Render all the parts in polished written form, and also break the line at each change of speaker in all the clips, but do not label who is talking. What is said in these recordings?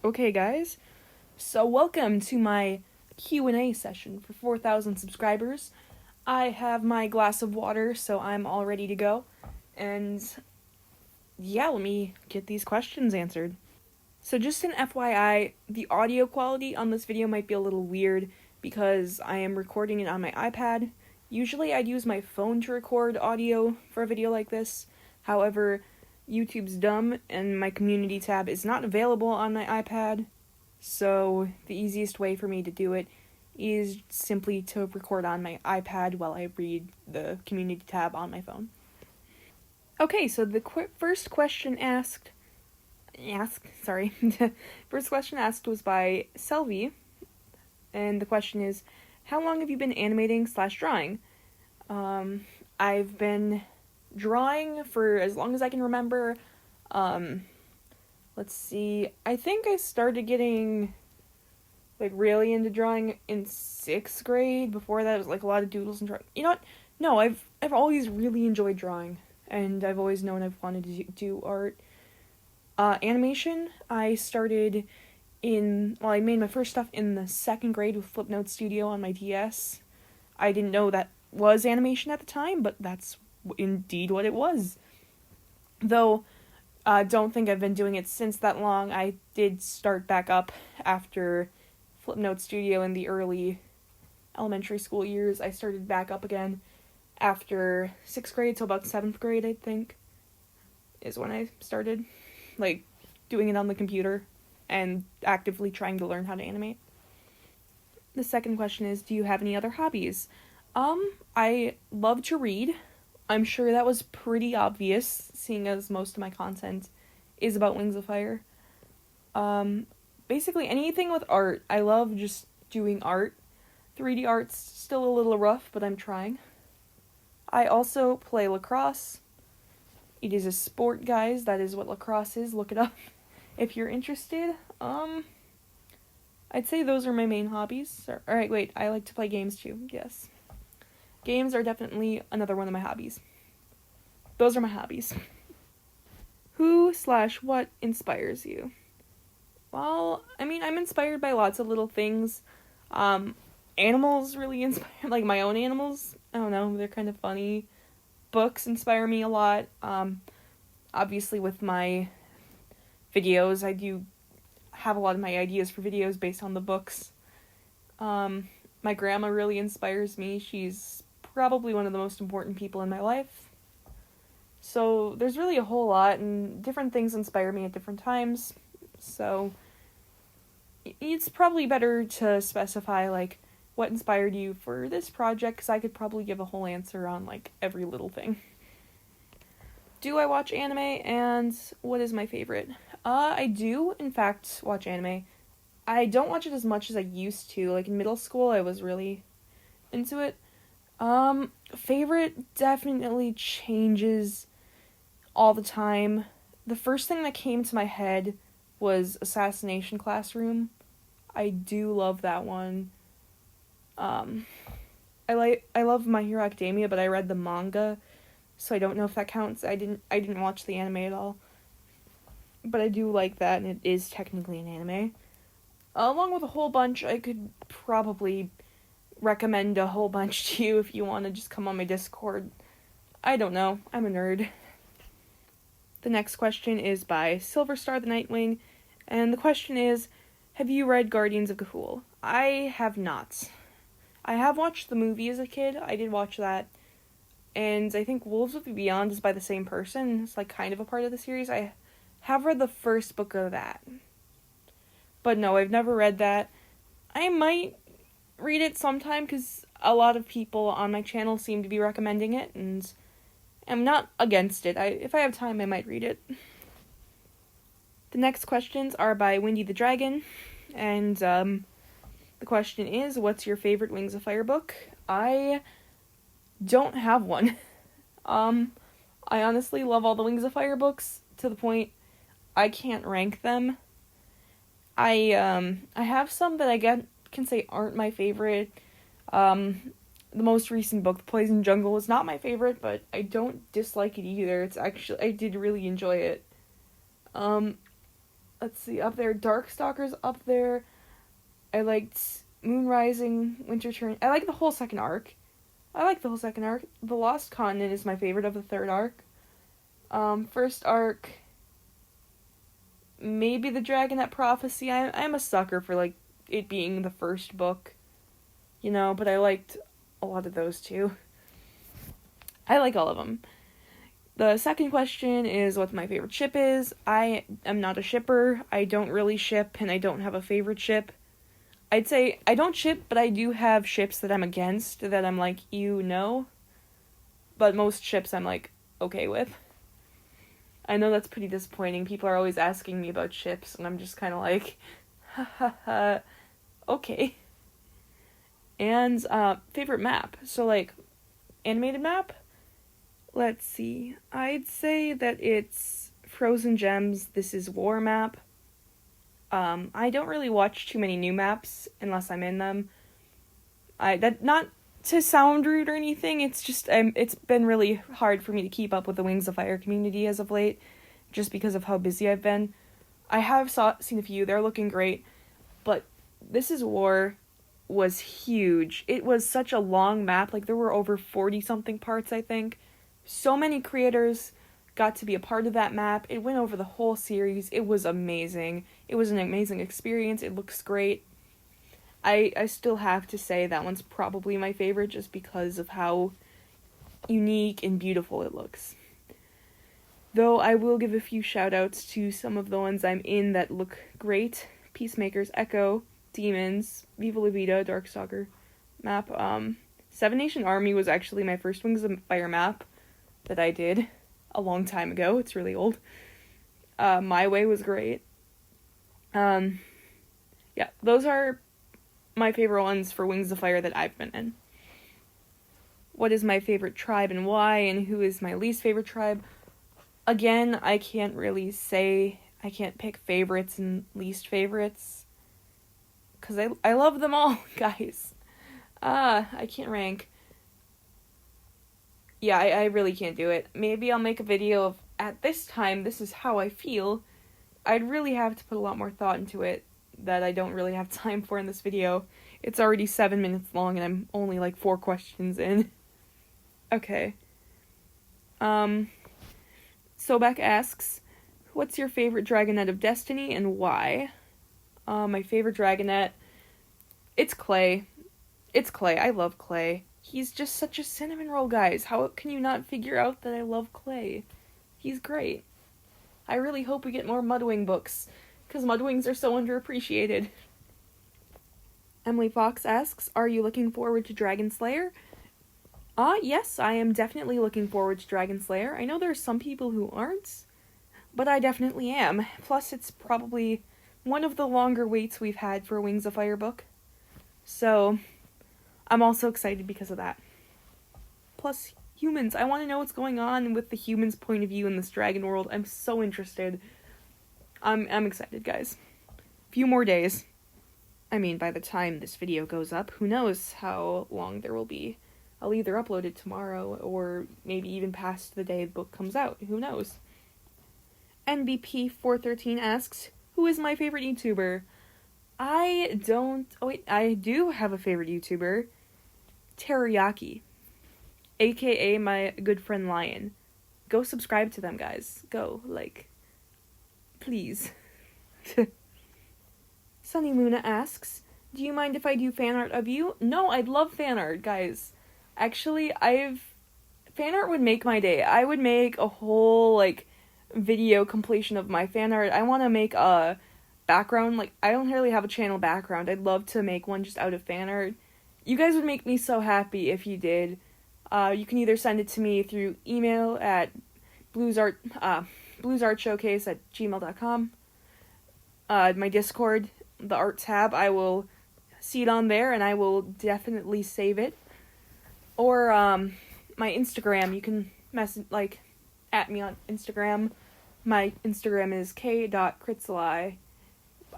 Okay, guys, so welcome to my Q&A session for 4,000 subscribers. I have my glass of water, so I'm all ready to go. And yeah, let me get these questions answered. So just an FYI, the audio quality on this video might be a little weird because I am recording it on my iPad. Usually I'd use my phone to record audio for a video like this. However, YouTube's dumb and my community tab is not available on my iPad. So the easiest way for me to do it is simply to record on my iPad while I read the community tab on my phone. Okay, so the first question asked, first question asked was by Selvi, and the question is, how long have you been animating/drawing? I've been drawing for as long as I can remember. Let's see, I think I started getting really into drawing in 6th grade. Before that, it was a lot of doodles and drawing. You know what? No, I've always really enjoyed drawing, and I've always known I've wanted to do art. Animation, I started I made my first stuff in the 2nd grade with Flipnote Studio on my DS. I didn't know that was animation at the time, but that's indeed what it was. Though, don't think I've been doing it since that long. I did start back up after Flipnote Studio in the early elementary school years. I started back up again after 6th grade, so about 7th grade, I think, is when I started, doing it on the computer and actively trying to learn how to animate. The second question is, do you have any other hobbies? I love to read. I'm sure that was pretty obvious, seeing as most of my content is about Wings of Fire. Basically anything with art. I love just doing art. 3D art's still a little rough, but I'm trying. I also play lacrosse. It is a sport, guys. That is what lacrosse is. Look it up if you're interested. I'd say those are my main hobbies. Alright, wait, I like to play games too, yes. Games are definitely another one of my hobbies. Those are my hobbies. Who/what inspires you? Well, I'm inspired by lots of little things. Animals really inspire, my own animals. I don't know, they're kind of funny. Books inspire me a lot. Obviously with my videos, I do have a lot of my ideas for videos based on the books. My grandma really inspires me. She's probably one of the most important people in my life. So there's really a whole lot, and different things inspire me at different times. So it's probably better to specify, what inspired you for this project, because I could probably give a whole answer on, every little thing. Do I watch anime, and what is my favorite? I do, in fact, watch anime. I don't watch it as much as I used to. In middle school, I was really into it. Favorite definitely changes all the time. The first thing that came to my head was Assassination Classroom. I do love that one. I love My Hero Academia, but I read the manga, so I don't know if that counts. I didn't watch the anime at all. But I do like that, and it is technically an anime. Along with a whole bunch, I could probably recommend a whole bunch to you if you want to just come on my Discord. I don't know. I'm a nerd. The next question is by Silverstar the Nightwing, and the question is, have you read Guardians of Ga'Hoole? I have not. I have watched the movie as a kid. I did watch that. And I think Wolves of the Beyond is by the same person. It's kind of a part of the series. I have read the first book of that. But no, I've never read that. I might read it sometime because a lot of people on my channel seem to be recommending it, and I'm not against it. If I have time, I might read it. The next questions are by Windy the Dragon, and the question is, what's your favorite Wings of Fire book? I don't have one. I honestly love all the Wings of Fire books to the point I can't rank them. I have some that I can say aren't my favorite. The most recent book, The Poison Jungle, is not my favorite, but I don't dislike it either. I did really enjoy it. let's see, up there, Darkstalker's up there. I liked Moon Rising, Winter Turn. I like the whole second arc. The Lost Continent is my favorite of the third arc. First arc, maybe the Dragonette Prophecy. I'm a sucker for, like, it being the first book, you know, but I liked a lot of those too. I like all of them. The second question is what my favorite ship is. I am not a shipper. I don't really ship, and I don't have a favorite ship. I'd say I don't ship, but I do have ships that I'm against, that I'm like, you know. But most ships I'm like, okay with. I know that's pretty disappointing. People are always asking me about ships, and I'm just kind of like, ha ha ha, okay. And favorite map. So, like, animated map? Let's see. I'd say that it's Frozen Gems, This Is War map. I don't really watch too many new maps unless I'm in them. Not to sound rude or anything, it's just it's been really hard for me to keep up with the Wings of Fire community as of late, just because of how busy I've been. I have seen a few, they're looking great, but This Is War was huge. It was such a long map, like there were over 40-something parts, I think. So many creators got to be a part of that map. It went over the whole series. It was amazing. It was an amazing experience. It looks great. I still have to say that one's probably my favorite just because of how unique and beautiful it looks. Though I will give a few shout-outs to some of the ones I'm in that look great. Peacemakers, Echo, Demons, Viva La Vida, Darkstalker map. Seven Nation Army was actually my first Wings of Fire map that I did a long time ago. It's really old. My Way was great. Yeah, those are my favorite ones for Wings of Fire that I've been in. What is my favorite tribe and why, and who is my least favorite tribe? Again, I can't really say, I can't pick favorites and least favorites, because I love them all, guys. I can't rank. Yeah, I really can't do it. Maybe I'll make a video of, at this time, this is how I feel. I'd really have to put a lot more thought into it that I don't really have time for in this video. It's already 7 minutes long and I'm only like 4 questions in. Okay. Sobek asks, what's your favorite Dragonette of Destiny and why? My favorite Dragonette, it's Clay. It's Clay. I love Clay. He's just such a cinnamon roll, guys. How can you not figure out that I love Clay? He's great. I really hope we get more Mudwing books, because Mudwings are so underappreciated. Emily Fox asks, are you looking forward to Dragon Slayer? Yes, I am definitely looking forward to Dragon Slayer. I know there are some people who aren't, but I definitely am. Plus, it's probably one of the longer waits we've had for a Wings of Fire book. So, I'm also excited because of that. Plus, humans. I want to know what's going on with the humans' point of view in this dragon world. I'm so interested. I'm excited, guys. Few more days. I mean, by the time this video goes up, who knows how long there will be. I'll either upload it tomorrow or maybe even past the day the book comes out. Who knows? NBP413 asks, who is my favorite YouTuber? I do have a favorite YouTuber. Teriyaki. AKA my good friend Lion. Go subscribe to them, guys. Go, please. Sunny Luna asks, do you mind if I do fan art of you? No, I'd love fan art, guys. Actually, fan art would make my day. I would make a whole, video completion of my fan art. I want to make a background. I don't really have a channel background. I'd love to make one just out of fan art. You guys would make me so happy if you did. You can either send it to me through email at bluesartshowcase@gmail.com. My Discord, the art tab, I will see it on there and I will definitely save it. Or my Instagram, you can at me on Instagram. My Instagram is k.kritzeli.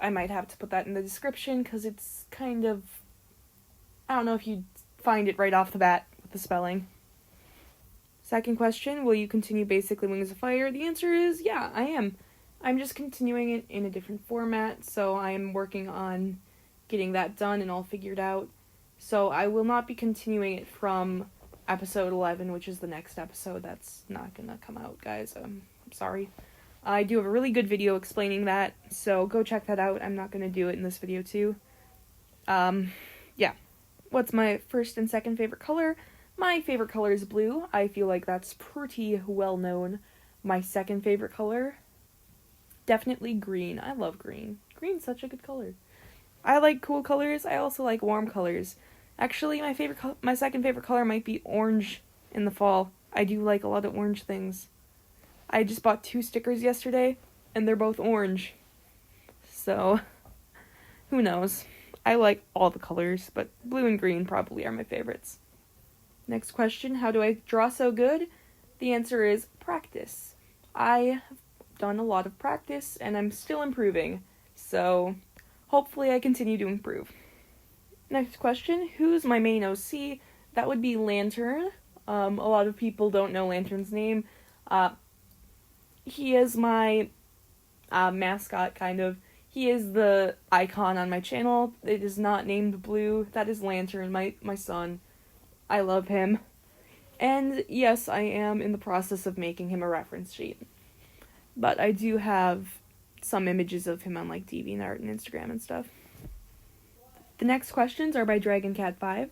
I might have to put that in the description because it's kind of, I don't know if you'd find it right off the bat with the spelling. Second question, will you continue basically Wings of Fire? The answer is yeah, I am. I'm just continuing it in a different format, so I'm working on getting that done and all figured out. So I will not be continuing it from episode 11, which is the next episode. That's not gonna come out, guys. I'm sorry. I do have a really good video explaining that, so go check that out. I'm not gonna do it in this video too. Yeah. What's my first and second favorite color? My favorite color is blue. I feel like that's pretty well known. My second favorite color? Definitely green. I love green. Green's such a good color. I like cool colors. I also like warm colors. Actually, my second favorite color might be orange in the fall. I do like a lot of orange things. I just bought 2 stickers yesterday, and they're both orange. So, who knows? I like all the colors, but blue and green probably are my favorites. Next question, how do I draw so good? The answer is practice. I have done a lot of practice, and I'm still improving. So, hopefully I continue to improve. Next question, who's my main OC? That would be Lantern. A lot of people don't know Lantern's name. He is my mascot, kind of. He is the icon on my channel. It is not named Blue. That is Lantern, my son. I love him. And yes, I am in the process of making him a reference sheet. But I do have some images of him on like DeviantArt and Instagram and stuff. The next questions are by DragonCat5.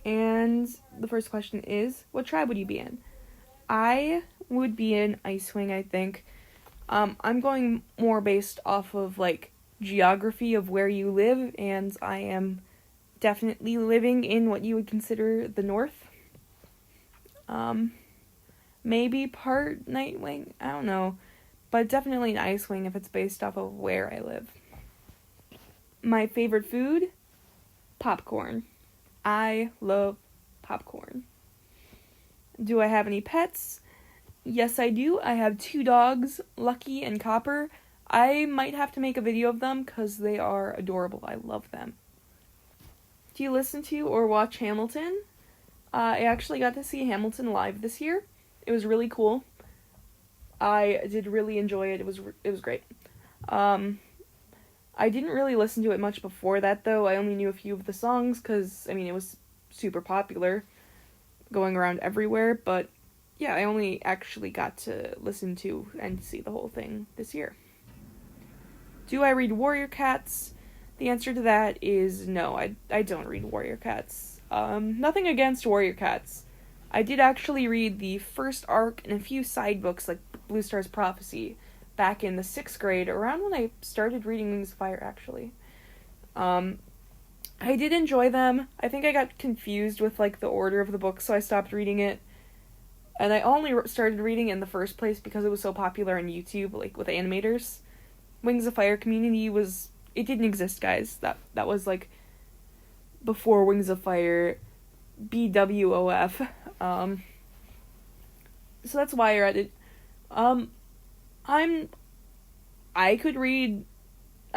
And the first question is, what tribe would you be in? I would be in Icewing, I think. I'm going more based off of like geography of where you live, and I am definitely living in what you would consider the north. Maybe part Nightwing, I don't know, but definitely an Icewing if it's based off of where I live. My favorite food? Popcorn. I love popcorn. Do I have any pets? Yes, I do. I have 2 dogs, Lucky and Copper. I might have to make a video of them because they are adorable. I love them. Do you listen to or watch Hamilton? I actually got to see Hamilton live this year. It was really cool. I did really enjoy it. It was great. I didn't really listen to it much before that, though. I only knew a few of the songs because, it was super popular, going around everywhere, but yeah, I only actually got to listen to and see the whole thing this year. Do I read Warrior Cats? The answer to that is no, I don't read Warrior Cats. Nothing against Warrior Cats. I did actually read the first arc and a few side books like Blue Star's Prophecy back in the 6th grade, around when I started reading Wings of Fire, actually. I did enjoy them. I think I got confused with, like, the order of the book, so I stopped reading it. And I only started reading it in the first place because it was so popular on YouTube, like, with animators. Wings of Fire community it didn't exist, guys. That was, like, before Wings of Fire, BWOF. So that's why I read it. I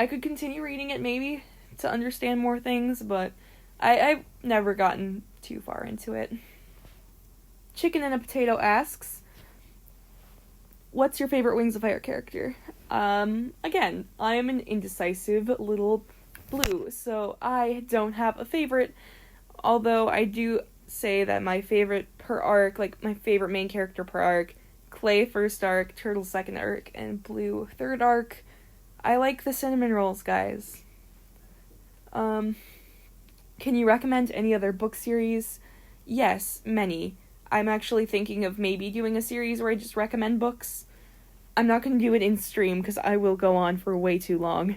could continue reading it maybe to understand more things, but I've never gotten too far into it. Chicken and a Potato asks, what's your favorite Wings of Fire character? Again, I am an indecisive little blue, so I don't have a favorite, although I do say that my favorite per arc, like my favorite main character per arc, Clay first arc, Turtle second arc, and Blue third arc. I like the cinnamon rolls, guys. Can you recommend any other book series? Yes, many. I'm actually thinking of maybe doing a series where I just recommend books. I'm not going to do it in stream because I will go on for way too long.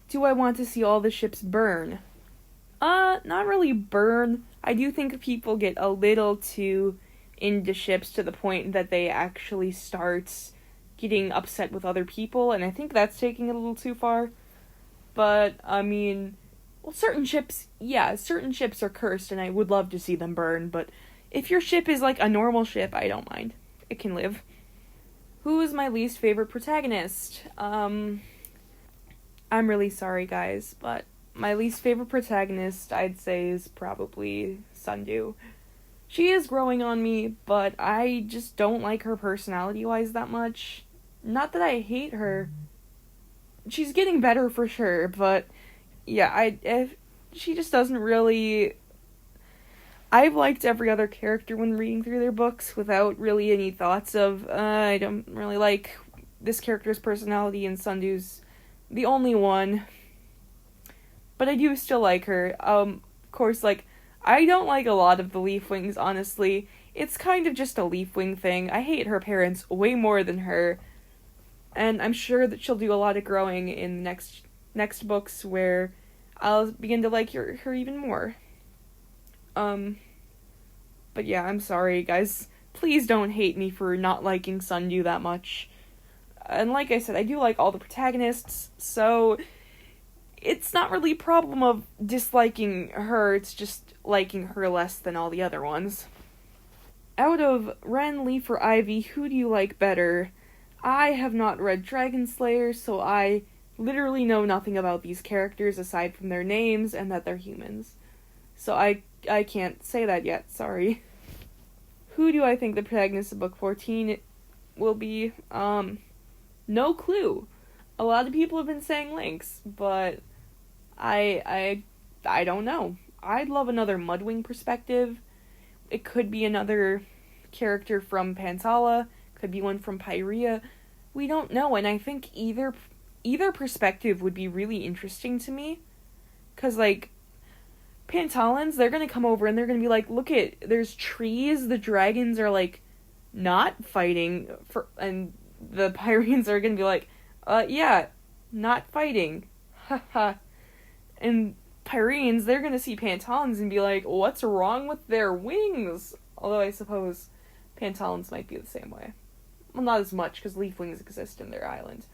Do I want to see all the ships burn? Not really burn. I do think people get a little too into ships to the point that they actually start getting upset with other people, and I think that's taking it a little too far. But, certain ships are cursed, and I would love to see them burn, but if your ship is like a normal ship, I don't mind. It can live. Who is my least favorite protagonist? I'm really sorry, guys, but my least favorite protagonist, I'd say, is probably Sundew. She is growing on me, but I just don't like her personality-wise that much. not that I hate her. She's getting better for sure, but yeah, if she just doesn't really. I've liked every other character when reading through their books without really any thoughts of, I don't really like this character's personality, and Sundu's the only one. But I do still like her. Of course, like, I don't like a lot of the Leafwings, honestly. It's kind of just a Leafwing thing. I hate her parents way more than her. And I'm sure that she'll do a lot of growing in the next books where I'll begin to like her even more. But yeah, I'm sorry, guys. Please don't hate me for not liking Sundu that much. And like I said, I do like all the protagonists, so it's not really a problem of disliking her, it's just liking her less than all the other ones. Out of Ren, Leaf, or Ivy, who do you like better? I have not read Dragon Slayer, so I literally know nothing about these characters aside from their names and that they're humans. So I can't say that yet, sorry. Who do I think the protagonist of book 14 will be? No clue. A lot of people have been saying Lynx, but I don't know. I'd love another Mudwing perspective. It could be another character from Pantala, could be one from Pyrea. We don't know, and I think either perspective would be really interesting to me. 'Cause, like, Pantalans, they're gonna come over and they're gonna be like, look there's trees, the dragons are, like, not fighting, and the Pyreans are gonna be like, yeah, not fighting. Haha. And Pyreans, they're gonna see Pantalans and be like, what's wrong with their wings? Although I suppose Pantalans might be the same way. Well, not as much, because Leafwings exist in their island.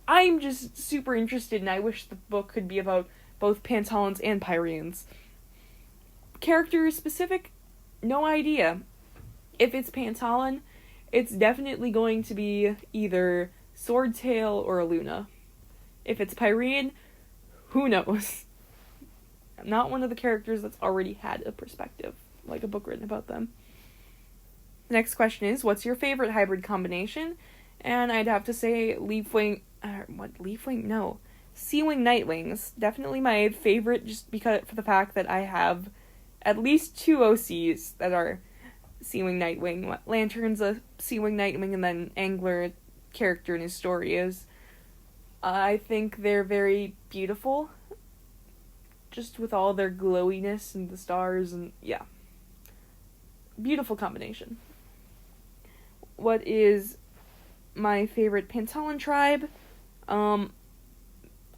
I'm just super interested, and I wish the book could be about both Pantalans and Pyreans. Character specific? No idea. If it's Pantalan, it's definitely going to be either Swordtail or Luna. If it's Pyrean, who knows? I'm not one of the characters that's already had a perspective, like a book written about them. The next question is, what's your favorite hybrid combination? And I'd have to say Leafwing... Leafwing? No. Seawing Nightwings. Definitely my favorite, just because for the fact that I have at least 2 OCs that are Seawing Nightwing. Lantern's a Seawing Nightwing, and then Angler, character in his story, is. I think they're very beautiful. Just with all their glowiness and the stars, and yeah. Beautiful combination. What is my favorite Pantalan tribe?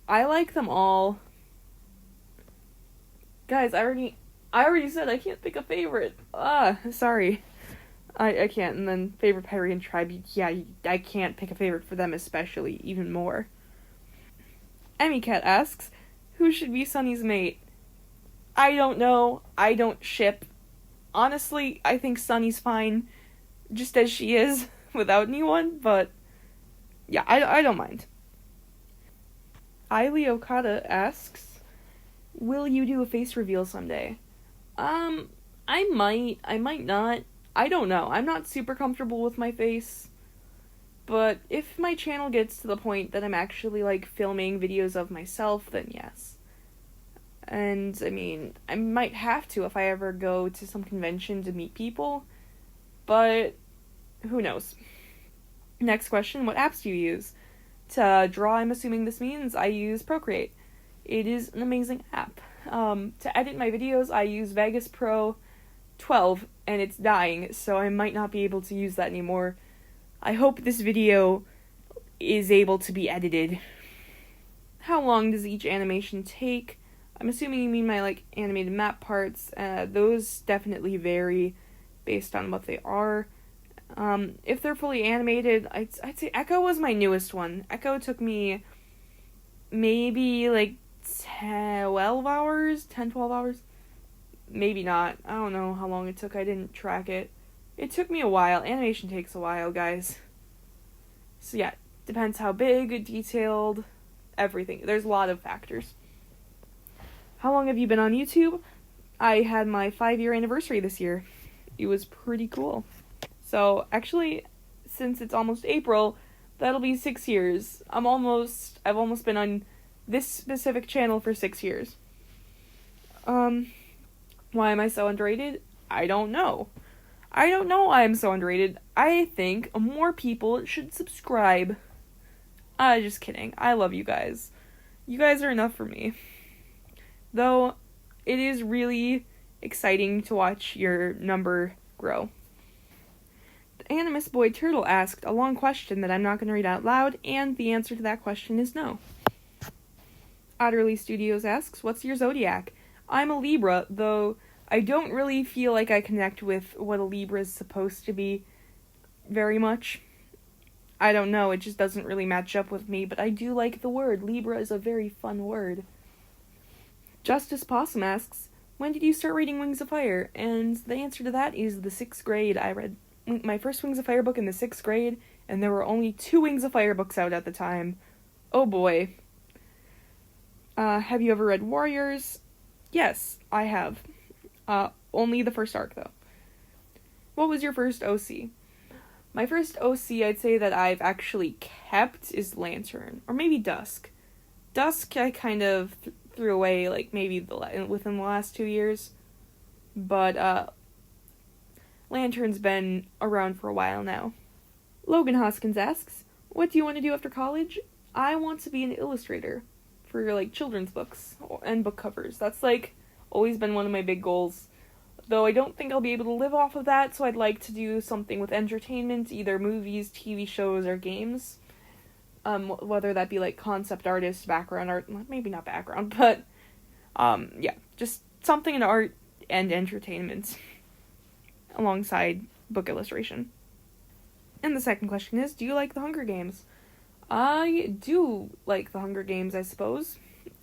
I like them all. Guys, I already said I can't pick a favorite. Sorry. I can't. And then favorite Pyrean tribe, yeah, I can't pick a favorite for them especially, even more. Emmycat asks, who should be Sunny's mate? I don't know. I don't ship. Honestly, I think Sunny's fine, just as she is, without anyone, but yeah, I don't mind. Ailey Okada asks, will you do a face reveal someday? I might not. I don't know. I'm not super comfortable with my face, but if my channel gets to the point that I'm actually, like, filming videos of myself, then yes. And, I mean, I might have to if I ever go to some convention to meet people, but who knows. Next question, what apps do you use? To draw, I'm assuming this means I use Procreate. It is an amazing app. To edit my videos, I use Vegas Pro 12, and it's dying, so I might not be able to use that anymore. I hope this video is able to be edited. How long does each animation take? I'm assuming you mean my, like, animated map parts. Those definitely vary based on what they are. If they're fully animated, I'd say Echo was my newest one. Echo took me maybe, like, 12 hours? 10, 12 hours? Maybe not. I don't know how long it took. I didn't track it. It took me a while. Animation takes a while, guys. So yeah, depends how big, detailed, everything. There's a lot of factors. How long have you been on YouTube? I had my 5-year anniversary this year. It was pretty cool. So, actually, since it's almost April, That'll be 6 years. I've almost been on this specific channel for 6 years. Why am I so underrated? I don't know. I don't know why I'm so underrated. I think more people should subscribe. Just kidding. I love you guys. You guys are enough for me. Though, it is really exciting to watch your number grow. The Animus Boy Turtle asked a long question that I'm not going to read out loud, and the answer to that question is no. Otterly Studios asks, what's your zodiac? I'm a Libra, though I don't really feel like I connect with what a Libra is supposed to be very much. I don't know, it just doesn't really match up with me, but I do like the word. Libra is a very fun word. Justice Possum asks, when did you start reading Wings of Fire? And the answer to that is the 6th grade. I read my first Wings of Fire book in the 6th grade, and there were only 2 Wings of Fire books out at the time. Oh boy. Have you ever read Warriors? Yes, I have. Only the first arc, though. What was your first OC? My first OC I'd say that I've actually kept is Lantern, or maybe Dusk. Dusk I kind of threw away, like, maybe within the last 2 years. But, Lantern's been around for a while now. Logan Hoskins asks, what do you want to do after college? I want to be an illustrator for, like, children's books and book covers. That's, like, always been one of my big goals. Though I don't think I'll be able to live off of that, so I'd like to do something with entertainment, either movies, TV shows, or games. Whether that be, like, concept artist, background art, maybe not background, but, yeah, just something in art and entertainment alongside book illustration. And the second question is, do you like The Hunger Games? I do like The Hunger Games, I suppose.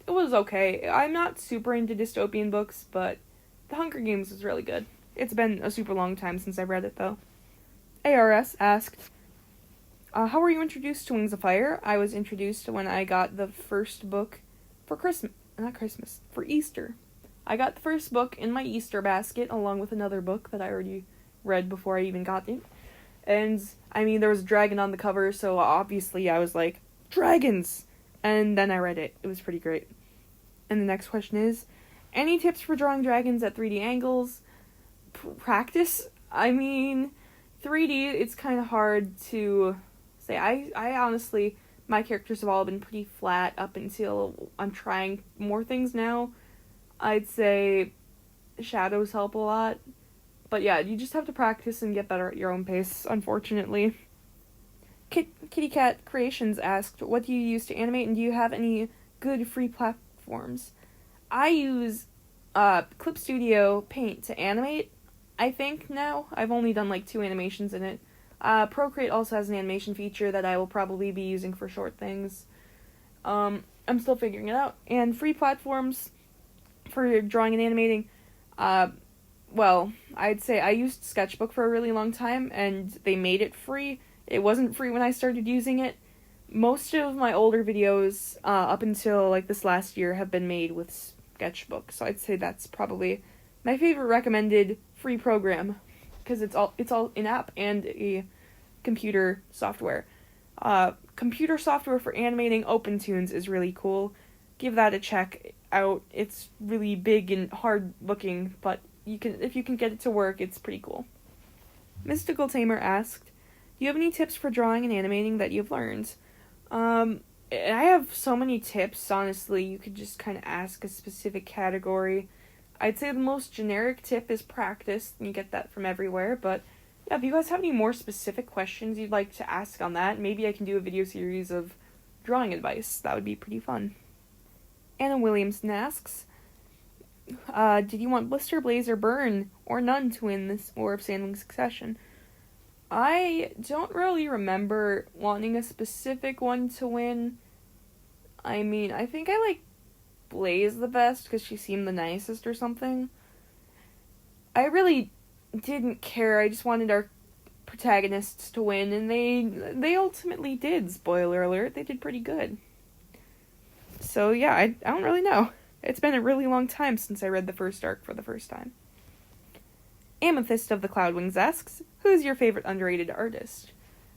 It was okay. I'm not super into dystopian books, but The Hunger Games was really good. It's been a super long time since I've read it, though. ARS asked, how were you introduced to Wings of Fire? I was introduced when I got the first book for for Easter. I got the first book in my Easter basket, along with another book that I already read before I even got it. And, I mean, there was a dragon on the cover, so obviously I was like, dragons! And then I read it. It was pretty great. And the next question is, any tips for drawing dragons at 3D angles? Practice? I mean, 3D, it's kind of hard to say. I honestly, my characters have all been pretty flat up until I'm trying more things now. I'd say shadows help a lot. But yeah, you just have to practice and get better at your own pace, unfortunately. Kitty Cat Creations asked, what do you use to animate, and do you have any good free platforms? I use Clip Studio Paint to animate, I think, now. I've only done, like, 2 animations in it. Procreate also has an animation feature that I will probably be using for short things. I'm still figuring it out. And free platforms for drawing and animating, well, I'd say I used Sketchbook for a really long time, and they made it free. It wasn't free when I started using it. Most of my older videos, up until, like, this last year, have been made with Sketchbook, so I'd say that's probably my favorite recommended free program, because it's all in-app and a computer software. Computer software for animating OpenTunes is really cool. Give that a check out. It's really big and hard looking, but if you can get it to work, it's pretty cool. Mystical Tamer asked, do you have any tips for drawing and animating that you've learned? I have so many tips, honestly. You could just kind of ask a specific category. I'd say the most generic tip is practice, and you get that from everywhere, but yeah, if you guys have any more specific questions you'd like to ask on that, maybe I can do a video series of drawing advice. That would be pretty fun. Anna Williamson asks, did you want Blister, Blaze, or Burn, or none to win this War of Sandwing Succession? I don't really remember wanting a specific one to win. I mean, I think I like Blaze the best because she seemed the nicest or something. I really didn't care. I just wanted our protagonists to win, and they ultimately did. Spoiler alert, they did pretty good. So yeah, I don't really know. It's been a really long time since I read the first arc for the first time. Amethyst of the Cloudwings asks, who's your favorite underrated artist?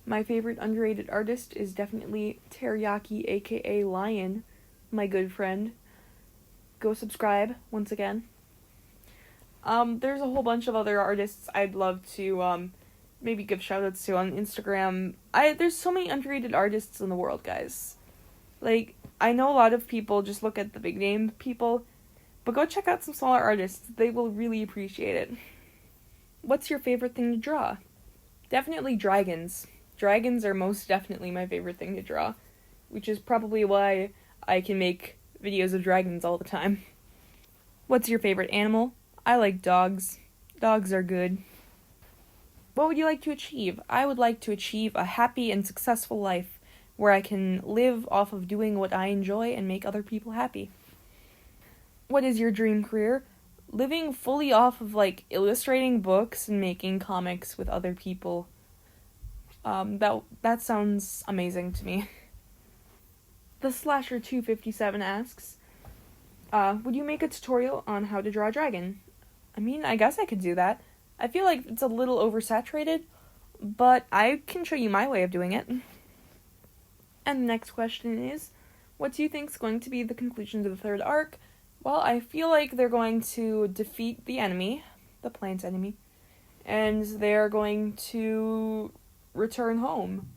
My favorite underrated artist is definitely Teriyaki, aka Lion, my good friend. Go subscribe once again. There's a whole bunch of other artists I'd love to maybe give shoutouts to on Instagram. There's so many underrated artists in the world, guys. Like, I know a lot of people just look at the big name people, but go check out some smaller artists. They will really appreciate it. What's your favorite thing to draw? Definitely dragons. Dragons are most definitely my favorite thing to draw, which is probably why I can make videos of dragons all the time. What's your favorite animal? I like dogs. Dogs are good. What would you like to achieve? I would like to achieve a happy and successful life where I can live off of doing what I enjoy and make other people happy. What is your dream career? Living fully off of, illustrating books and making comics with other people. That sounds amazing to me. The Slasher 257 asks, would you make a tutorial on how to draw a dragon? I mean, I guess I could do that. I feel like it's a little oversaturated, but I can show you my way of doing it. And the next question is, what do you think is going to be the conclusion to the third arc? Well, I feel like they're going to defeat the enemy, the plant enemy, and they're going to return home.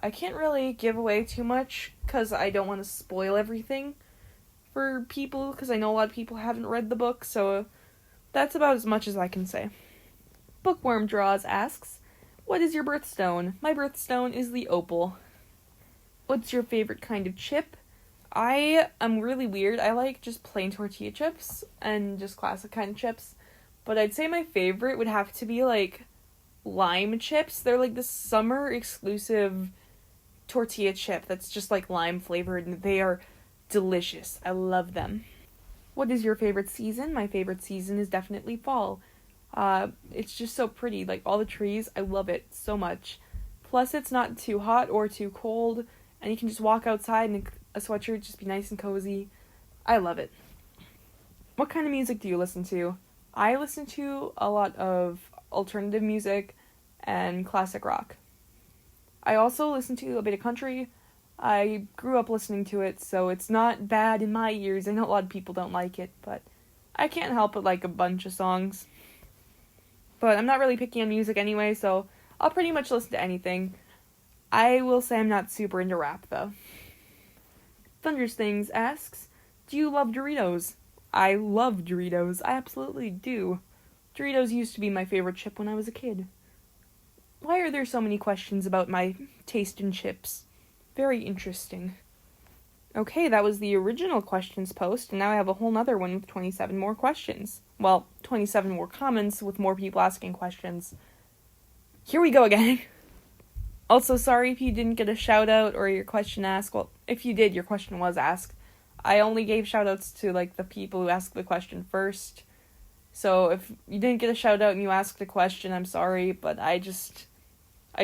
I can't really give away too much because I don't want to spoil everything for people, because I know a lot of people haven't read the book, so that's about as much as I can say. Bookworm Draws asks, what is your birthstone? My birthstone is the opal. What's your favorite kind of chip? I am really weird. I like just plain tortilla chips and just classic kind of chips. But I'd say my favorite would have to be lime chips. They're this summer exclusive tortilla chip that's just lime flavored, and they are delicious. I love them. What is your favorite season? My favorite season is definitely fall. It's just so pretty. All the trees, I love it so much. Plus it's not too hot or too cold, and you can just walk outside in a sweatshirt, just be nice and cozy. I love it. What kind of music do you listen to? I listen to a lot of alternative music and classic rock. I also listen to a bit of country. I grew up listening to it, so it's not bad in my ears. I know a lot of people don't like it, but I can't help but like a bunch of songs. But I'm not really picky on music anyway, so I'll pretty much listen to anything. I will say I'm not super into rap, though. Thunders Things asks, do you love Doritos? I love Doritos. I absolutely do. Doritos used to be my favorite chip when I was a kid. Why are there so many questions about my taste in chips? Very interesting. Okay, that was the original questions post, and now I have a whole nother one with 27 more questions. Well, 27 more comments with more people asking questions. Here we go again. Also, sorry if you didn't get a shout out or your question asked. Well, if you did, your question was asked. I only gave shout outs to the people who asked the question first. So if you didn't get a shout out and you asked a question, I'm sorry, but I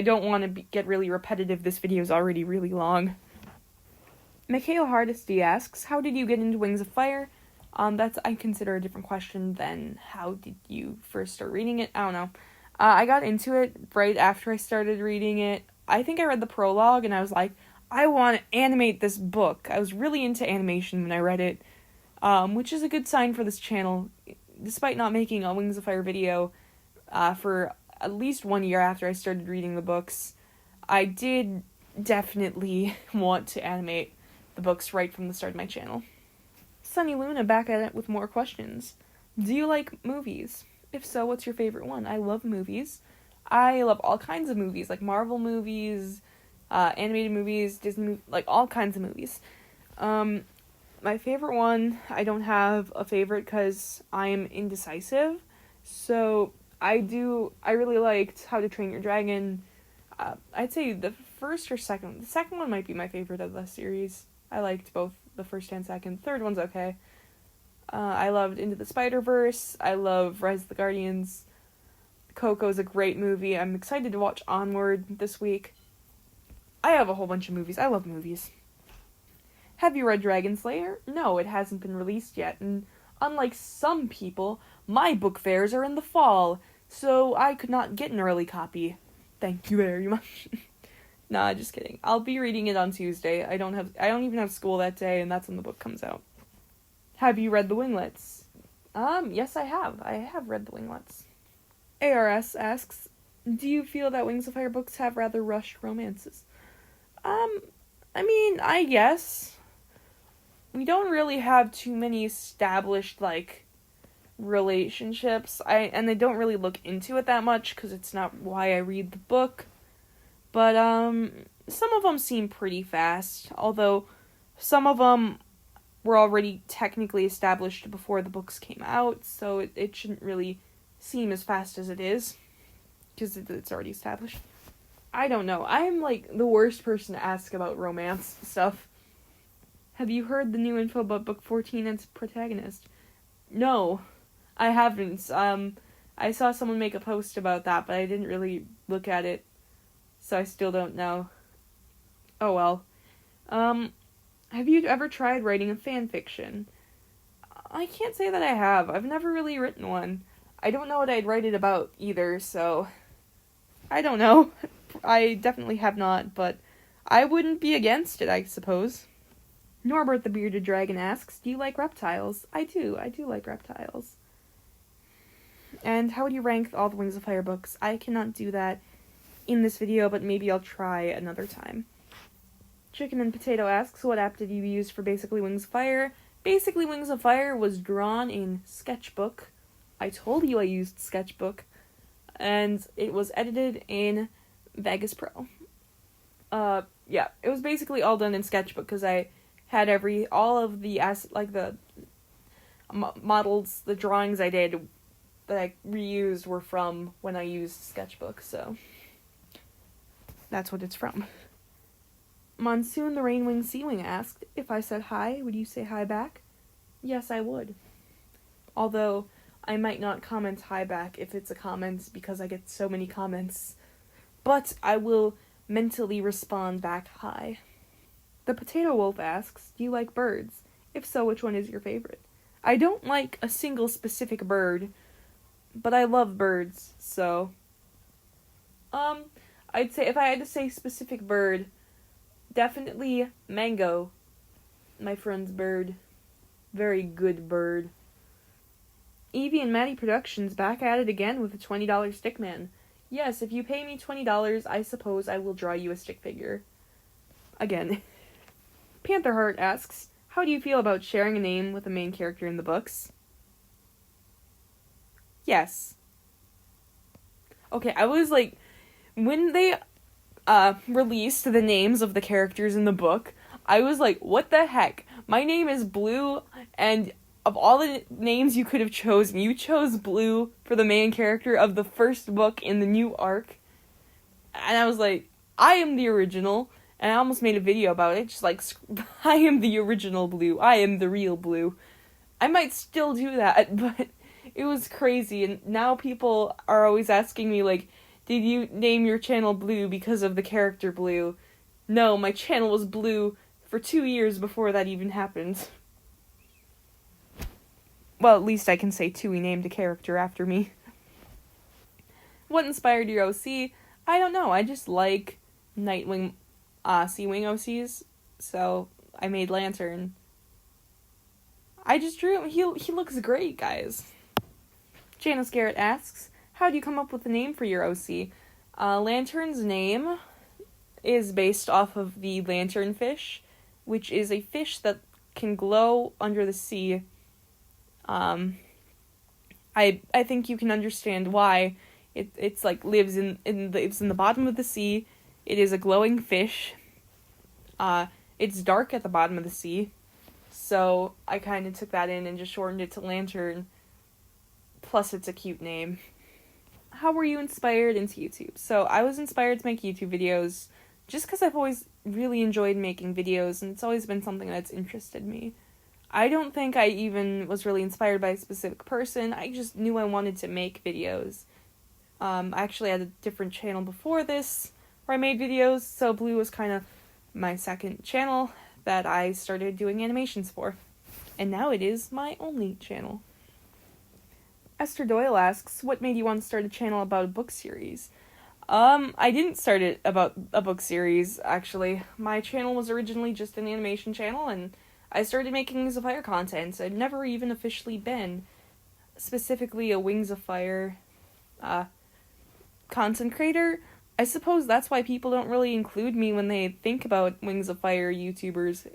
don't want to get really repetitive. This video is already really long. Mikhail Hardesty asks, how did you get into Wings of Fire? That's, I consider, a different question than how did you first start reading it? I don't know. I got into it right after I started reading it. I think I read the prologue and I was like, I want to animate this book. I was really into animation when I read it, which is a good sign for this channel. Despite not making a Wings of Fire video for at least 1 year after I started reading the books, I did definitely want to animate the books right from the start of my channel. Sunny Luna back at it with more questions. Do you like movies? If so, what's your favorite one? I love movies. I love all kinds of movies, like Marvel movies, animated movies, Disney, all kinds of movies. My favorite one, I don't have a favorite because I am indecisive. So I really liked How to Train Your Dragon. I'd say the first or second. The second one might be my favorite of the series. I liked both the first and second. Third one's okay. I loved Into the Spider-Verse. I love Rise of the Guardians. Coco's a great movie. I'm excited to watch Onward this week. I have a whole bunch of movies. I love movies. Have you read Dragon Slayer? No, it hasn't been released yet, and unlike some people, my book fairs are in the fall, so I could not get an early copy. Thank you very much. Nah, just kidding. I'll be reading it on Tuesday. I don't even have school that day, and that's when the book comes out. Have you read The Winglets? Yes, I have. I have read The Winglets. ARS asks, do you feel that Wings of Fire books have rather rushed romances? I mean, I guess. We don't really have too many established, relationships. And they don't really look into it that much, because it's not why I read the book. But, some of them seem pretty fast, although some of them were already technically established before the books came out, so it shouldn't really seem as fast as it is, because it's already established. I don't know. I'm, the worst person to ask about romance stuff. Have you heard the new info about Book 14 and its protagonist? No, I haven't. I saw someone make a post about that, but I didn't really look at it, so I still don't know. Oh well. Have you ever tried writing a fan fiction? I can't say that I have. I've never really written one. I don't know what I'd write it about either, so I don't know. I definitely have not, but I wouldn't be against it, I suppose. Norbert the Bearded Dragon asks, do you like reptiles? I do like reptiles. And how would you rank all the Wings of Fire books? I cannot do that in this video, but maybe I'll try another time. Chicken and Potato asks, what app did you use for Basically Wings of Fire? Basically Wings of Fire was drawn in Sketchbook. I told you I used Sketchbook. And it was edited in Vegas Pro. Yeah, it was basically all done in Sketchbook, because I had all of the models, the drawings I did that I reused were from when I used Sketchbook, so that's what it's from. Monsoon the Rainwing Seawing asked, if I said hi, would you say hi back? Yes, I would. Although, I might not comment hi back if it's a comment, because I get so many comments. But I will mentally respond back hi. The Potato Wolf asks, do you like birds? If so, which one is your favorite? I don't like a single specific bird, but I love birds, so I'd say, if I had to say specific bird, definitely Mango, my friend's bird. Very good bird. Evie and Maddie Productions back at it again with a $20 stickman. Yes, if you pay me $20, I suppose I will draw you a stick figure. Again. Pantherheart asks, how do you feel about sharing a name with the main character in the books? Yes. Okay, I was when they released the names of the characters in the book, I was like, what the heck? My name is Blue, and of all the names you could have chosen, you chose Blue for the main character of the first book in the new arc. And I was like, I am the original. And I almost made a video about it, just I am the original Blue. I am the real Blue. I might still do that, but it was crazy. And now people are always asking me, did you name your channel Blue because of the character Blue? No, my channel was Blue for 2 years before that even happened. Well, at least I can say Tui named a character after me. What inspired your OC? I don't know. I just like Nightwing, Seawing OCs, so I made Lantern. I just drew him. He looks great, guys. Janice Garrett asks, how do you come up with the name for your OC? Lantern's name is based off of the lanternfish, which is a fish that can glow under the sea. I think you can understand why. It's lives in the bottom of the sea. It is a glowing fish. It's dark at the bottom of the sea. So I kind of took that in and just shortened it to Lantern. Plus it's a cute name. How were you inspired into YouTube? So I was inspired to make YouTube videos just because I've always really enjoyed making videos, and it's always been something that's interested me. I don't think I even was really inspired by a specific person. I just knew I wanted to make videos. I actually had a different channel before this where I made videos, so Blue was kind of my second channel that I started doing animations for. And now it is my only channel. Esther Doyle asks, what made you want to start a channel about a book series? I didn't start it about a book series, actually. My channel was originally just an animation channel, and I started making Wings of Fire content. I'd never even officially been specifically a Wings of Fire content creator. I suppose that's why people don't really include me when they think about Wings of Fire YouTubers.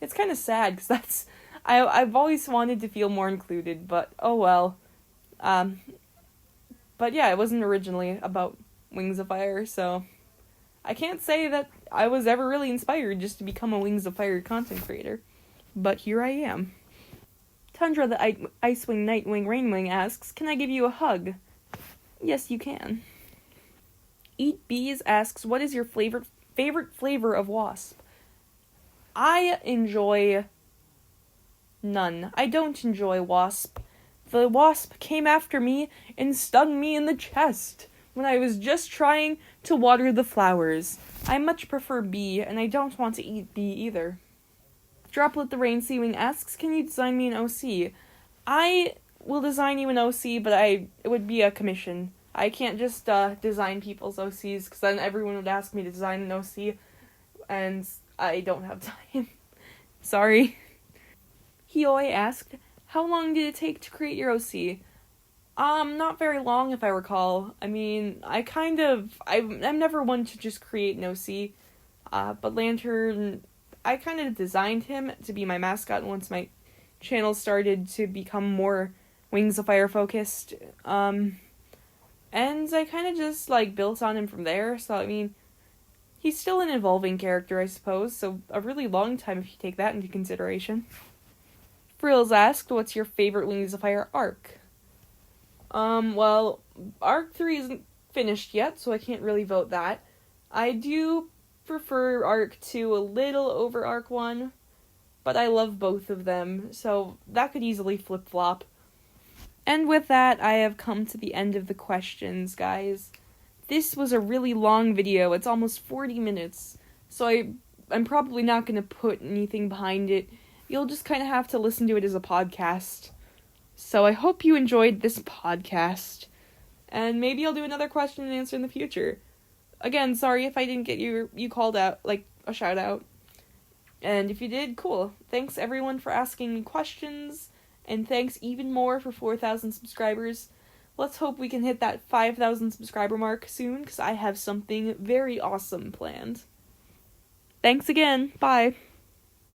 It's kind of sad, because I've always wanted to feel more included, but oh well. But yeah, it wasn't originally about Wings of Fire, so I can't say that I was ever really inspired just to become a Wings of Fire content creator. But here I am. Tundra the Icewing Nightwing Rainwing asks, can I give you a hug? Yes, you can. Eat Bees asks, what is your favorite flavor of wasp? I enjoy none. I don't enjoy wasp. The wasp came after me and stung me in the chest when I was just trying to water the flowers. I much prefer bee, and I don't want to eat bee either. Droplet the Rain Seawing asks, can you design me an OC? I will design you an OC, but it would be a commission. I can't just design people's OCs, because then everyone would ask me to design an OC, and I don't have time. Sorry. Hioi asked, how long did it take to create your OC? Not very long, if I recall. I mean, I'm never one to just create an OC, but Lantern, I kind of designed him to be my mascot once my channel started to become more Wings of Fire focused, and I kind of just, built on him from there, so, I mean, he's still an evolving character, I suppose, so a really long time if you take that into consideration. Frills asked, what's your favorite Wings of Fire arc? Well, Arc 3 isn't finished yet, so I can't really vote that. I do prefer Arc 2 a little over Arc 1, but I love both of them, so that could easily flip-flop. And with that, I have come to the end of the questions, guys. This was a really long video. It's almost 40 minutes, so I'm probably not going to put anything behind it. You'll just kind of have to listen to it as a podcast. So I hope you enjoyed this podcast, and maybe I'll do another question and answer in the future. Again, sorry if I didn't get you called out, a shout out. And if you did, cool. Thanks everyone for asking me questions, and thanks even more for 4,000 subscribers. Let's hope we can hit that 5,000 subscriber mark soon, because I have something very awesome planned. Thanks again. Bye.